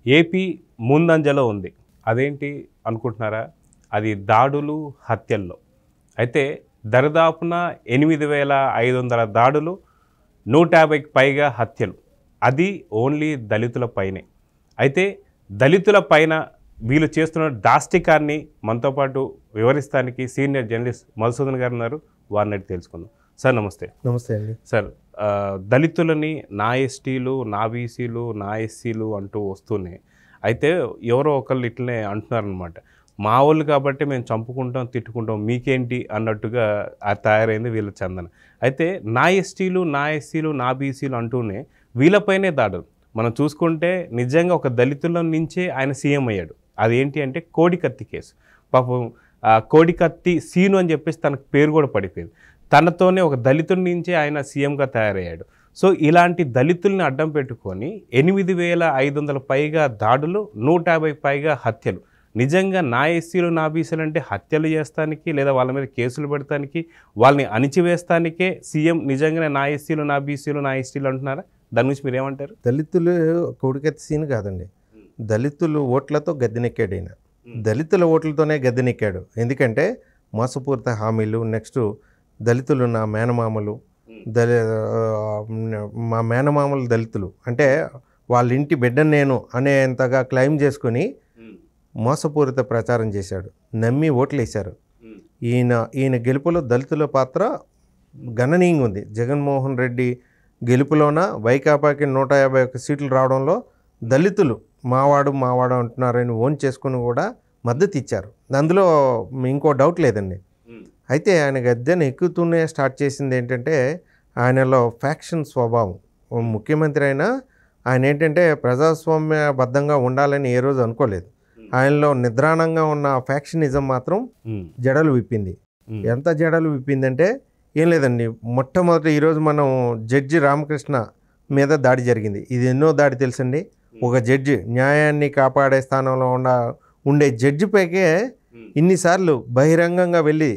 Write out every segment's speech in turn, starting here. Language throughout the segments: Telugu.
ఏపీ ముందంజలో ఉంది. అదేంటి అనుకుంటున్నారా? అది దాడులు, హత్యల్లో. అయితే దరిదాపున 8,500 దాడులు, 150కి పైగా హత్యలు. అది ఓన్లీ దళితుల పైనే. అయితే దళితుల పైన వీళ్ళు చేస్తున్న దాష్టికాన్ని మనతో పాటు వివరిస్తానికి సీనియర్ జర్నలిస్ట్ మధుసూదన్ గారు ఉన్నారు. వారిని అడిగి తెలుసుకుందాం. సార్ నమస్తే. నమస్తే అండి. సార్, దళితులని నా ఎస్టీలు, నా బీసీలు, నా ఎస్సీలు అంటూ వస్తూనే అయితే ఎవరో ఒకళ్ళు ఇట్లనే అంటున్నారనమాట. మా వాళ్ళు కాబట్టి మేము చంపుకుంటాం, తిట్టుకుంటాం, మీకేంటి అన్నట్టుగా తయారైంది వీళ్ళ చందన. అయితే నా ఎస్టీలు, నా ఎస్సీలు, నా బీసీలు అంటూనే వీళ్ళపైనే దాడులు. మనం చూసుకుంటే నిజంగా ఒక దళితుల నుంచే ఆయన సీఎం అయ్యాడు. అదేంటి అంటే కోడికత్తి కేసు. పాపం కోడికత్తి సీను అని చెప్పేసి తనకు పేరు కూడా పడిపోయింది. తనతోనే ఒక దళితుడి నుంచే ఆయన సీఎంగా తయారయ్యాడు. సో ఇలాంటి దళితుల్ని అడ్డం పెట్టుకొని 8,500 పైగా దాడులు, 150కి పైగా హత్యలు. నిజంగా నా ఎస్సీలు, నా బీసీలు అంటే హత్యలు చేస్తానికి లేదా వాళ్ళ మీద కేసులు పెడతానికి, వాళ్ళని అణిచివేస్తానికే సీఎం నిజంగానే నా ఎస్సీలు, నా బీసీలు, నా ఎస్టీలు అంటున్నారా? దాని గురించి మీరు ఏమంటారు? దళితులు కోడికత్తి సీన్ కాదండి. దళితులు ఓట్లతో గద్దెనెక్కాడు ఆయన. దళితుల ఓట్లతోనే గద్దెనెక్కాడు. ఎందుకంటే మోసపూరిత హామీలు, నెక్స్ట్ దళితులు నా మేనమామలు, మా మేనమామలు దళితులు అంటే వాళ్ళ ఇంటి బిడ్డను నేను అనేంతగా క్లెయిమ్ చేసుకొని మోసపూరిత ప్రచారం చేశాడు. నమ్మి ఓట్లు వేశారు. ఈయన గెలుపులో దళితుల పాత్ర గణనీయంగా ఉంది. జగన్మోహన్ రెడ్డి గెలుపులోన వైకాపాకి 151 సీట్లు రావడంలో దళితులు మావాడు అంటున్నారని ఓన్ చేసుకుని కూడా మద్దతు ఇచ్చారు. అందులో ఇంకో డౌట్ లేదండి. అయితే ఆయన గద్దెను ఎక్కుతూనే స్టార్ట్ చేసింది ఏంటంటే ఆయనలో ఫ్యాక్షన్ స్వభావం. ముఖ్యమంత్రి అయినా ఆయన ఏంటంటే ప్రజాస్వామ్యబద్ధంగా ఉండాలని ఏ రోజు అనుకోలేదు. ఆయనలో నిద్రాణంగా ఉన్న ఫ్యాక్షనిజం మాత్రం జడలు విప్పింది. ఎంత జడలు విప్పిందంటే ఏం లేదండి. మొట్టమొదటి ఈరోజు మనం జడ్జి రామకృష్ణ మీద దాడి జరిగింది. ఇది ఎన్నో దాడి తెలుసండి. ఒక జడ్జి, న్యాయాన్ని కాపాడే స్థానంలో ఉండే జడ్జిపైకే ఇన్నిసార్లు బహిరంగంగా వెళ్ళి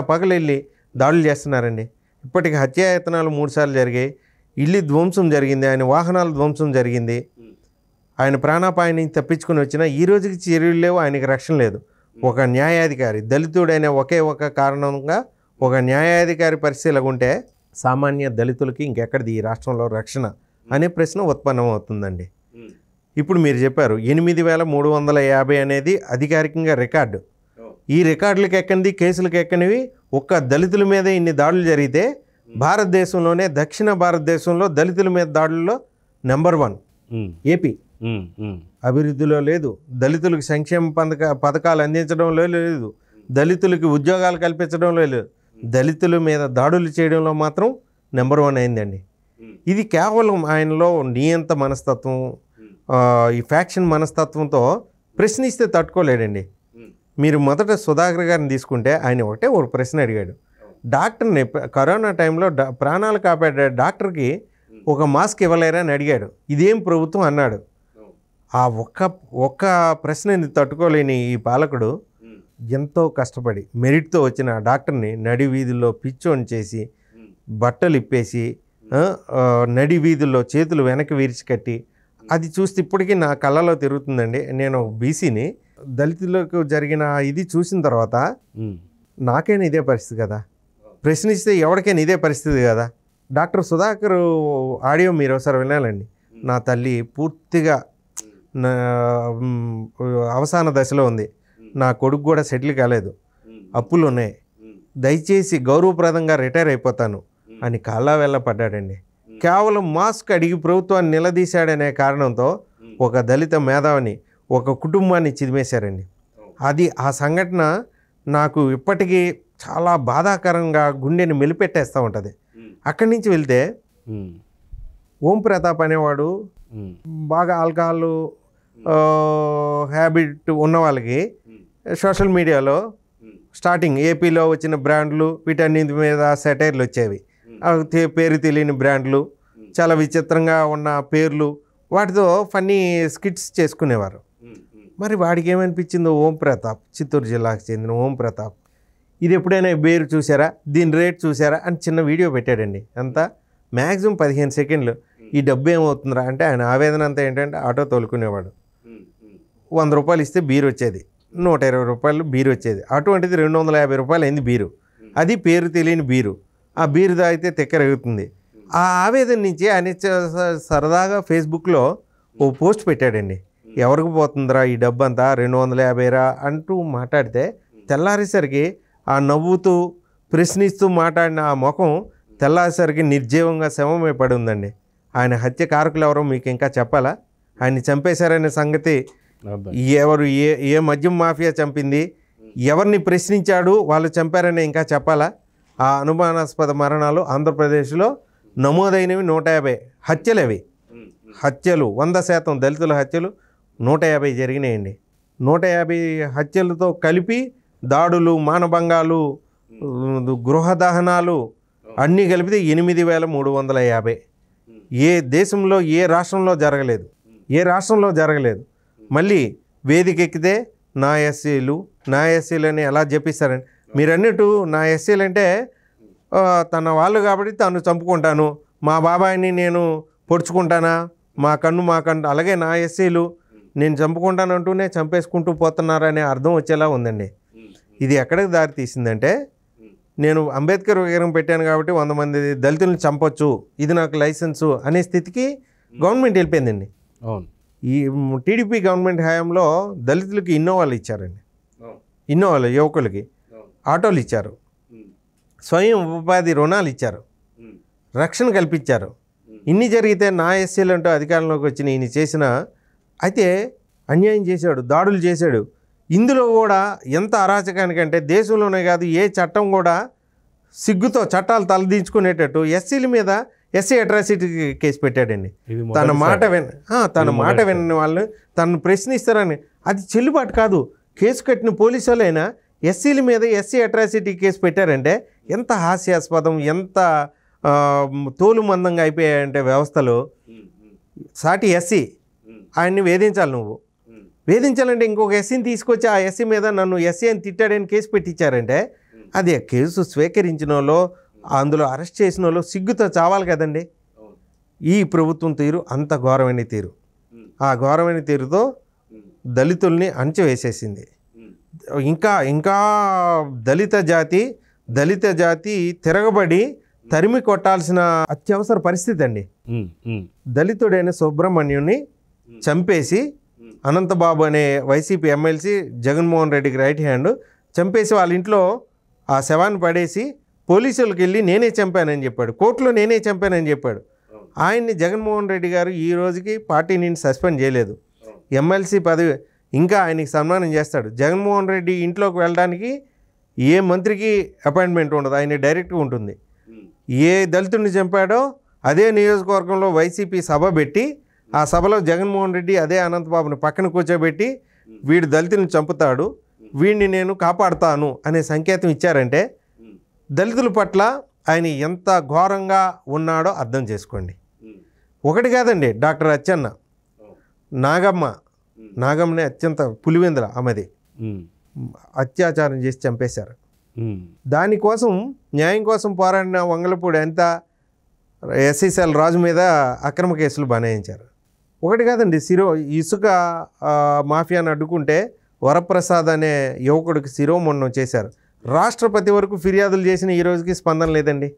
పగలెళ్ళి దాడులు చేస్తున్నారండి. ఇప్పటికి హత్యాయత్నాలు 3 సార్లు జరిగాయి. ఇల్లు ధ్వంసం జరిగింది, ఆయన వాహనాలు ధ్వంసం జరిగింది. ఆయన ప్రాణాపాయం నుంచి తప్పించుకుని వచ్చినా ఈ రోజుకి చర్యలు లేవు, ఆయనకి రక్షణ లేదు. ఒక న్యాయాధికారి దళితుడైన ఒకే ఒక కారణంగా ఒక న్యాయాధికారి పరిస్థితిలో ఉంటే సామాన్య దళితులకి ఇంకెక్కడిది ఈ రాష్ట్రంలో రక్షణ అనే ప్రశ్న ఉత్పన్నం అవుతుందండి. ఇప్పుడు మీరు చెప్పారు 8,350 అనేది అధికారికంగా రికార్డు. ఈ రికార్డులకు ఎక్కనిది, కేసులకు ఎక్కనివి ఒక్క దళితుల మీద ఇన్ని దాడులు జరిగితే భారతదేశంలోనే దక్షిణ భారతదేశంలో దళితుల మీద దాడుల్లో నెంబర్ 1 ఏపీ. అభివృద్ధిలో లేదు, దళితులకు సంక్షేమ పథకాలు అందించడంలో లేదు, దళితులకి ఉద్యోగాలు కల్పించడంలో లేదు, దళితుల మీద దాడులు చేయడంలో మాత్రం నెంబర్ 1 అయిందండి. ఇది కేవలం ఆయనలో నియంత మనస్తత్వం, ఈ ఫ్యాక్షన్ మనస్తత్వంతో ప్రశ్నిస్తే తట్టుకోలేడండి. మీరు మొదట సుధాకర్ గారిని తీసుకుంటే ఆయన ఒక ప్రశ్న అడిగాడు. డాక్టర్ని కరోనా టైంలో ప్రాణాలు కాపాడే డాక్టర్కి ఒక మాస్క్ ఇవ్వలేరా అని అడిగాడు. ఇదేం ప్రభుత్వం అన్నాడు. ఆ ఒక్క ప్రశ్నని తట్టుకోలేని ఈ పాలకుడు ఎంతో కష్టపడి మెరిట్తో వచ్చిన డాక్టర్ని నడి వీధుల్లో పిచ్చోని చేసి, బట్టలు ఇప్పేసి, నడి వీధుల్లో చేతులు వెనక్కి విరిచి కట్టి, అది చూస్తే ఇప్పటికీ నా కళ్ళలో తిరుగుతుందండి. నేను బీసీని, దళితులకు జరిగిన ఇది చూసిన తర్వాత నాకైనా ఇదే పరిస్థితి కదా, ప్రశ్నిస్తే ఎవరికైనా ఇదే పరిస్థితి కదా. డాక్టర్ సుధాకర్ ఆడియో మీరు ఒకసారి వినాలండి. నా తల్లి పూర్తిగా అవసాన దశలో ఉంది, నా కొడుకు కూడా సెటిల్ కాలేదు, అప్పులు ఉన్నాయి, దయచేసి గౌరవప్రదంగా రిటైర్ అయిపోతాను అని కాళ్ళ వెళ్ళపడ్డాడండి. కేవలం మాస్క్ అడిగి ప్రభుత్వాన్ని నిలదీశాడనే కారణంతో ఒక దళిత మేధావిని, ఒక కుటుంబాన్ని చిదిమేశారండి. ఆ సంఘటన నాకు ఇప్పటికీ చాలా బాధాకరంగా గుండెని మెలిపెట్టేస్తూ ఉంటుంది. అక్కడి నుంచి వెళ్తే ఓం ప్రతాప్ అనేవాడు బాగా ఆల్కహాల్ హ్యాబిట్ ఉన్న వాళ్ళకి సోషల్ మీడియాలో స్టార్టింగ్ ఏపీలో వచ్చిన బ్రాండ్లు వీటన్నింటి మీద సెటైర్లు వచ్చేవి. పేరు తెలియని బ్రాండ్లు, చాలా విచిత్రంగా ఉన్న పేర్లు, వాటితో ఫన్నీ స్కిట్స్ చేసుకునేవారు. మరి వాడికి ఏమనిపించిందో ఓం ప్రతాప్, చిత్తూరు జిల్లాకు చెందిన ఓం ప్రతాప్, ఇది ఎప్పుడైనా పేరు చూసారా, దీని రేట్ చూసారా అని చిన్న వీడియో పెట్టాడండి. అంతా మ్యాక్సిమం 15 సెకండ్లు. ఈ డబ్బు ఏమవుతుందిరా అంటే ఆయన ఆవేదన అంతా ఏంటంటే ఆటో తోలుకునేవాడు. 100 రూపాయలు ఇస్తే బీరు వచ్చేది, 120 రూపాయలు బీరు వచ్చేది. అటువంటిది 250 రూపాయలు అయింది బీరు. అది పేరు తెలియని బీరు. ఆ బీరు తాగితే తెక్కరగుతుంది. ఆ ఆవేదన నుంచి ఆయన సరదాగా ఫేస్బుక్లో ఓ పోస్ట్ పెట్టాడండి. ఎవరికి పోతుందిరా ఈ డబ్బు అంతా 250 రా అంటూ మాట్లాడితే తెల్లారేసరికి ఆ నవ్వుతూ ప్రశ్నిస్తూ మాట్లాడిన ఆ ముఖం తెల్లారేసరికి నిర్జీవంగా శవమై పడి ఉందండి. ఆయన హత్య కారకులు ఎవరో మీకు ఇంకా చెప్పాలా? ఆయన్ని చంపేశారనే సంగతి ఎవరు ఏ మద్యం మాఫియా చంపింది, ఎవరిని ప్రశ్నించాడు వాళ్ళు చంపారని ఇంకా చెప్పాలా? ఆ అనుమానాస్పద మరణాలు ఆంధ్రప్రదేశ్లో నమోదైనవి 150 హత్యలు. అవి హత్యలు 100% దళితుల హత్యలు 150 జరిగినాయండి. 150 హత్యలతో కలిపి దాడులు, మానభంగాలు, గృహ దహనాలు అన్నీ కలిపితే 8350. ఏ దేశంలో ఏ రాష్ట్రంలో జరగలేదు. మళ్ళీ వేదిక ఎక్కితే నా ఎస్సీలు అని ఎలా చెప్పిస్తారండి? మీరు అన్నట్టు నా ఎస్సీలు అంటే తన వాళ్ళు కాబట్టి తను చంపుకుంటాను, మా బాబాయిని నేను పొడుచుకుంటానా, మా కన్ను అలాగే నా ఎస్సీలు నేను చంపుకుంటాను అంటూనే చంపేసుకుంటూ పోతున్నారనే అర్థం వచ్చేలా ఉందండి. ఇది ఎక్కడికి దారి తీసిందంటే, నేను అంబేద్కర్ విగ్రహం పెట్టాను కాబట్టి 100 మంది దళితులను చంపొచ్చు, ఇది నాకు లైసెన్సు అనే స్థితికి గవర్నమెంట్ వెళ్ళిపోయిందండి. అవును. ఈ టీడీపీ గవర్నమెంట్ హయాంలో దళితులకి ఇన్నోవాలు ఇచ్చారండి. ఇన్నోవాలు యువకులకి ఆటోలు ఇచ్చారు, స్వయం ఉపాధి రుణాలు ఇచ్చారు, రక్షణ కల్పించారు. ఇన్ని జరిగితే నా ఎస్సీలు అంటూ అధికారంలోకి వచ్చిన ఈయన చేసిన అయితే అన్యాయం చేశాడు, దాడులు చేశాడు. ఇందులో కూడా ఎంత అరాచకానికంటే దేశంలోనే కాదు ఏ చట్టం కూడా సిగ్గుతో చట్టాలు తలదించుకునేటట్టు ఎస్సీల మీద ఎస్సీ అట్రాసిటీ కేసు పెట్టాడండి. తన మాట వినని వాళ్ళు తనను ప్రశ్నిస్తారని అది చెల్లుబాటు కాదు. కేసు కట్టిన పోలీసు వాళ్ళైనా ఎస్సీల మీద ఎస్సీ అట్రాసిటీ కేసు పెట్టారంటే ఎంత హాస్యాస్పదం, ఎంత తోలు మందంగా అయిపోయాయంటే వ్యవస్థలో. సాటి ఎస్సీ ఆయన్ని వేధించాలి, నువ్వు వేధించాలంటే ఇంకొక ఎస్సీని తీసుకొచ్చి ఆ ఎస్సీ మీద నన్ను ఎస్సీ అని తిట్టాడని కేసు పెట్టించారంటే అది కేసు స్వీకరించిన వాళ్ళు, అందులో అరెస్ట్ చేసిన వాళ్ళు సిగ్గుతో చావాలి కదండి. ఈ ప్రభుత్వం తీరు అంత ఘోరమైన తీరు. ఆ ఘోరమైన తీరుతో దళితుల్ని అణచివేసేసింది. ఇంకా దళిత జాతి తిరగబడి తరిమి కొట్టాల్సిన అత్యవసర పరిస్థితి అండి. దళితుడైన సుబ్రహ్మణ్యుని చంపేసి అనంతబాబు అనే వైసీపీ ఎమ్మెల్సీ జగన్మోహన్ రెడ్డికి రైట్ హ్యాండ్ చంపేసి వాళ్ళ ఇంట్లో ఆ శవాన్ని పడేసి పోలీసులకు వెళ్ళి నేనే చంపానని చెప్పాడు, కోర్టులో నేనే చంపానని చెప్పాడు. ఆయన్ని జగన్మోహన్ రెడ్డి గారు ఈ రోజుకి పార్టీ నుంచి సస్పెండ్ చేయలేదు. ఎమ్మెల్సీ పదవి ఇంకా ఆయనకి సన్మానం చేస్తాడు. జగన్మోహన్ రెడ్డి ఇంట్లోకి వెళ్ళడానికి ఏ మంత్రికి అపాయింట్మెంట్ ఉండదు, ఆయన డైరెక్ట్గా ఉంటుంది. ఏ దళితుడిని చంపాడో అదే నియోజకవర్గంలో వైసీపీ సభ పెట్టి ఆ సభలో జగన్మోహన్ రెడ్డి అదే అనంతబాబుని పక్కన కూర్చోబెట్టి వీడు దళితులను చంపుతాడు, వీడిని నేను కాపాడుతాను అనే సంకేతం ఇచ్చారంటే దళితుల పట్ల ఆయన ఎంత ఘోరంగా ఉన్నాడో అర్థం చేసుకోండి. ఒకటి కాదండి, డాక్టర్ అచ్చెన్న, నాగమ్మని అత్యంత పులివెందుల ఆమెది అత్యాచారం చేసి చంపేశారు. దానికోసం న్యాయం కోసం పోరాడిన వంగలపూడి ఎంత ఎస్ఎస్ఎల్ రాజు మీద అక్రమ కేసులు బనాయించారు. ఒకటి కాదండి, ఇసుక మాఫియాను అడ్డుకుంటే వరప్రసాద్ అనే యువకుడికి శిరోముండం చేశారు. రాష్ట్రపతి వరకు ఫిర్యాదులు చేసిన ఈ రోజుకి స్పందన లేదండి.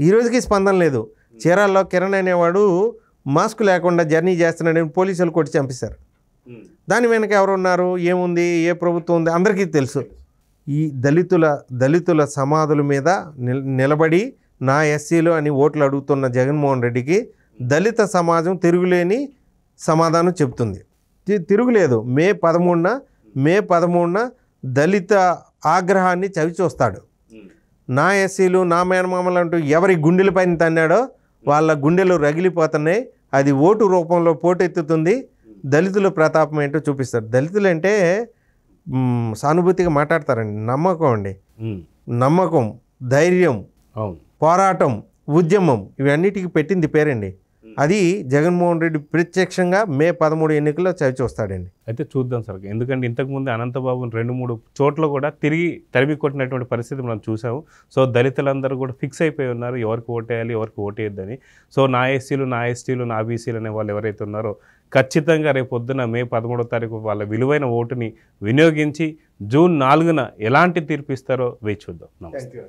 ఈ రోజుకి స్పందన లేదు. చీరాల్లో కిరణ్ అనేవాడు మాస్క్ లేకుండా జర్నీ చేస్తున్నాడని పోలీసులు కొట్టి చంపేశారు. దాని వెనక ఎవరున్నారు, ఏముంది, ఏ ప్రభుత్వం ఉంది అందరికీ తెలుసు. ఈ దళితుల సమాధుల మీద నిలబడి నా ఎస్సీలు అని ఓట్లు అడుగుతున్న జగన్మోహన్ రెడ్డికి దళిత సమాజం తిరుగులేని సమాధానం చెప్తుంది. తిరుగులేదు. మే 13న దళిత ఆగ్రహాన్ని చవిచూస్తాడు. నా ఎస్సీలు నా మేనమామలు అంటూ ఎవరి గుండెలపైన తన్నాడో వాళ్ళ గుండెలు రగిలిపోతున్నాయి. అది ఓటు రూపంలో పోటెత్తుతుంది. దళితుల ప్రతాపం ఏంటో చూపిస్తారు. దళితులు అంటే సానుభూతిగా మాట్లాడతారండి. నమ్మకం, ధైర్యం, పోరాటం, ఉద్యమం ఇవన్నిటికి పెట్టింది పేరండి. అది జగన్మోహన్ రెడ్డి ప్రత్యక్షంగా మే 13 ఎన్నికల్లో చవి చూస్తాడండి. అయితే చూద్దాం సార్. ఎందుకంటే ఇంతకుముందు అనంతబాబుని 2-3 చోట్ల కూడా తిరిగి తరిమి కొట్టినటువంటి పరిస్థితి మనం చూసాము. సో దళితులందరూ కూడా ఫిక్స్ అయిపోయి ఉన్నారు ఎవరికి ఓటేయాలి, ఎవరికి ఓటేయొద్దని. సో నా ఎస్సీలు, నా ఎస్టీలు, నా బీసీలు అనే వాళ్ళు ఎవరైతే ఉన్నారో ఖచ్చితంగా రేపు పొద్దున మే 13వ తారీఖు వాళ్ళ విలువైన ఓటుని వినియోగించి జూన్ 4న ఎలాంటి తీర్పు ఇస్తారో వేచి చూద్దాం. నమస్తే.